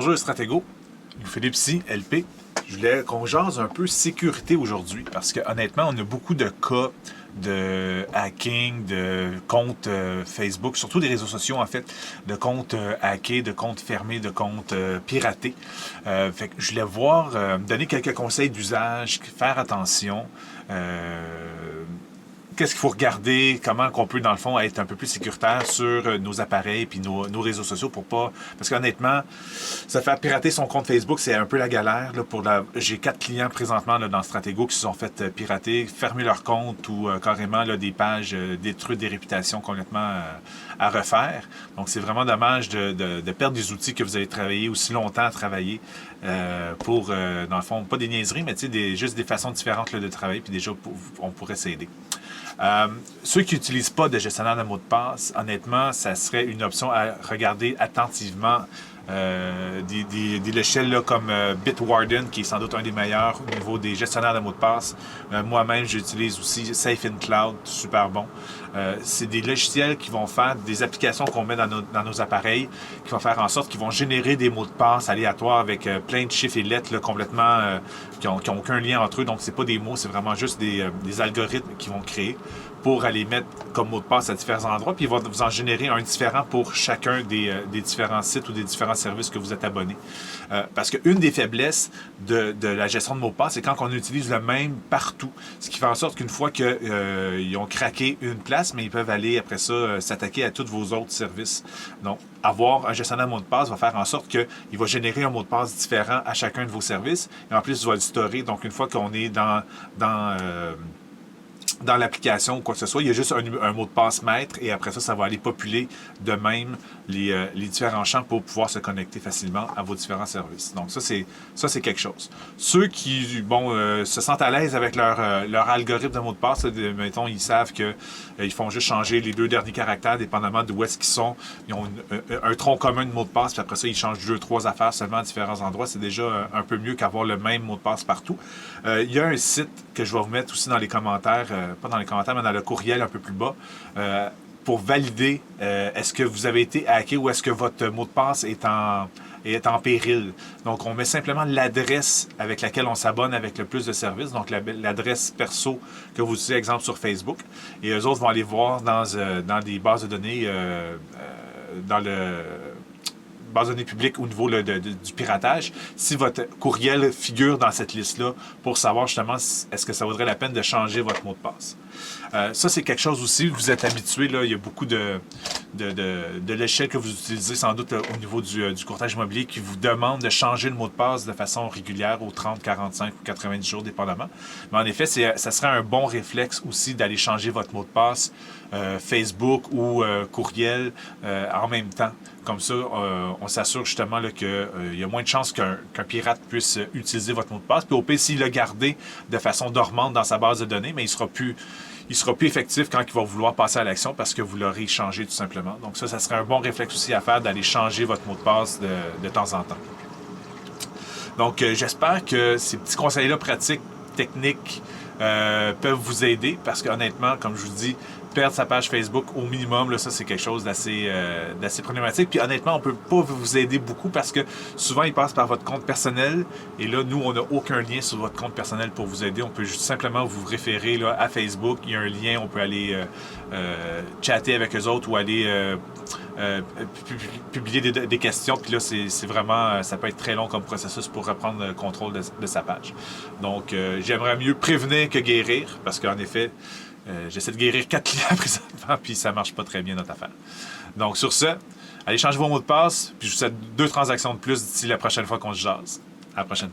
Bonjour Stratego, Philippe ici, LP. Je voulais qu'on jase un peu sécurité aujourd'hui parce que honnêtement, on a beaucoup de cas de hacking, de comptes Facebook, surtout des réseaux sociaux en fait, de comptes hackés, de comptes fermés, de comptes piratés. Fait que je voulais donner quelques conseils d'usage, faire attention. Qu'est-ce qu'il faut regarder, comment qu'on peut, dans le fond, être un peu plus sécuritaire sur nos appareils puis nos réseaux sociaux pour pas... Parce qu'honnêtement, se faire pirater son compte Facebook, c'est un peu la galère. Là, j'ai 4 clients présentement là, dans Stratego qui se sont fait pirater, fermer leur compte ou carrément là, des pages détruites, des réputations complètement à refaire. Donc, c'est vraiment dommage de perdre des outils que vous avez travaillé aussi longtemps à travailler pour, dans le fond, pas des niaiseries, mais juste des façons différentes là, de travailler, puis déjà, on pourrait s'aider. Ceux qui n'utilisent pas de gestionnaire de mots de passe, honnêtement, ça serait une option à regarder attentivement. Des logiciels là, comme Bitwarden, qui est sans doute un des meilleurs au niveau des gestionnaires de mots de passe. Moi-même, j'utilise aussi Safe in Cloud, super bon. C'est des logiciels qui vont faire des applications qu'on met dans nos appareils, qui vont faire en sorte qu'ils vont générer des mots de passe aléatoires avec plein de chiffres et lettres là, complètement qui n'ont aucun lien entre eux. Donc, c'est pas des mots, c'est vraiment juste des algorithmes qui vont créer pour aller mettre comme mot de passe à différents endroits, puis il va vous en générer un différent pour chacun des différents sites ou des différents services que vous êtes abonné. Parce qu'une des faiblesses de la gestion de mots de passe, c'est quand on utilise le même partout. Ce qui fait en sorte qu'une fois qu'ils ont craqué une place, mais ils peuvent aller après ça s'attaquer à tous vos autres services. Donc, avoir un gestionnaire de mot de passe va faire en sorte qu'il va générer un mot de passe différent à chacun de vos services. Et en plus, il va le storer. Donc, une fois qu'on est dans l'application ou quoi que ce soit, il y a juste un mot de passe maître et après ça va aller populer de même les différents champs pour pouvoir se connecter facilement à vos différents services. Donc ça, c'est quelque chose. Ceux qui se sentent à l'aise avec leur algorithme de mot de passe, mettons, ils savent qu'ils font juste changer les 2 derniers caractères dépendamment d'où est-ce qu'ils sont. Ils ont un tronc commun de mot de passe, puis après ça, ils changent 2-3 affaires seulement à différents endroits. C'est déjà un peu mieux qu'avoir le même mot de passe partout. Il y a un site que je vais vous mettre aussi dans les commentaires, pas dans les commentaires, mais dans le courriel un peu plus bas, pour valider est-ce que vous avez été hacké ou est-ce que votre mot de passe est en péril. Donc, on met simplement l'adresse avec laquelle on s'abonne avec le plus de services, donc l'adresse perso que vous utilisez, exemple, sur Facebook. Et eux autres vont aller voir dans des bases de données, dans le base de données publique au niveau là, du piratage, si votre courriel figure dans cette liste-là pour savoir justement est-ce que ça vaudrait la peine de changer votre mot de passe. Ça, c'est quelque chose aussi, vous êtes habitué, là, il y a beaucoup de logiciels que vous utilisez sans doute au niveau du courtage immobilier qui vous demandent de changer le mot de passe de façon régulière aux 30, 45 ou 90 jours, dépendamment. Mais en effet, ça serait un bon réflexe aussi d'aller changer votre mot de passe Facebook ou courriel en même temps. Comme ça, on s'assure justement qu'il y a moins de chances qu'un pirate puisse utiliser votre mot de passe. Puis au pire, s'il l'a gardé de façon dormante dans sa base de données, mais il sera plus effectif quand il va vouloir passer à l'action parce que vous l'aurez changé tout simplement. Donc ça serait un bon réflexe aussi à faire d'aller changer votre mot de passe de temps en temps. Donc j'espère que ces petits conseils-là pratiques, techniques, peuvent vous aider parce qu'honnêtement, comme je vous dis, perdre sa page Facebook au minimum, là, ça c'est quelque chose d'assez problématique. Puis honnêtement, on peut pas vous aider beaucoup parce que souvent, il passe par votre compte personnel et là, nous, on n'a aucun lien sur votre compte personnel pour vous aider. On peut juste simplement vous référer là, à Facebook. Il y a un lien, on peut aller chatter avec eux autres ou aller publier des questions. Puis là, c'est vraiment, ça peut être très long comme processus pour reprendre le contrôle de sa page. Donc, j'aimerais mieux prévenir que guérir parce qu'en effet, j'essaie de guérir 4 clients présentement, puis ça marche pas très bien notre affaire. Donc sur ce, allez changer vos mots de passe, puis je vous souhaite 2 transactions de plus d'ici la prochaine fois qu'on se jase. À la prochaine.